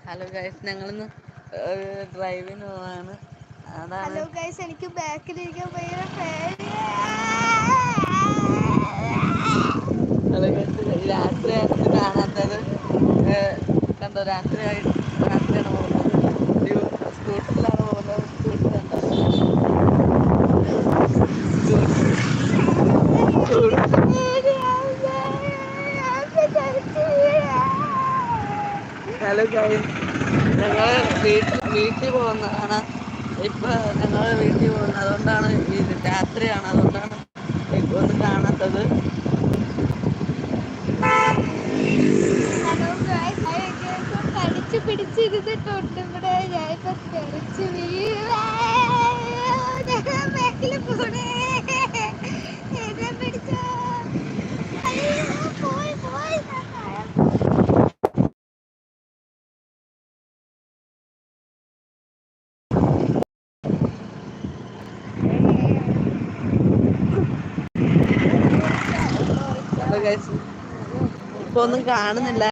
Hello guys, ഞങ്ങളിന്ന് ഡ്രൈവിന് പോവാണ്. അതാണ്. ഹലോ ഗൈസ്, എനിക്ക് ബാക്കിലിരിക്കാൻ ഭയങ്കര പേടിയാ. ഹലോ ഗൈസ്, രാത്രിയായിട്ട് കാണാത്തത് കണ്ടോ? രാത്രിയാണ് പോകുന്നത്. സ്കൂട്ടറിലാണ് പോകുന്നത്. സ്കൂട്ടർ കണ്ടോ? ഹലോ ഗൈസ്, ഞങ്ങൾ വീട്ടിൽ പോകുന്നതാണ്. ഇപ്പൊ ഞങ്ങൾ വീട്ടിൽ പോകുന്നത്. അതുകൊണ്ടാണ് രാത്രിയാണ്, അതുകൊണ്ടാണ് ഒന്നും കാണാത്തത്. ഹലോ ഗൈസ്, കടിച്ചു പിടിച്ചിരുന്നിട്ടുണ്ട് ഇവിടെ. ഞാനിപ്പോ തെറിച്ച് വീഴുവാ. ബാക്കില് പോണേ, എന്നെ പിടിച്ചോ. അയ്യോ, പോയി പോയി. ഹലോ ഗൈസ്, ഇപ്പൊ ഒന്നും കാണുന്നില്ല.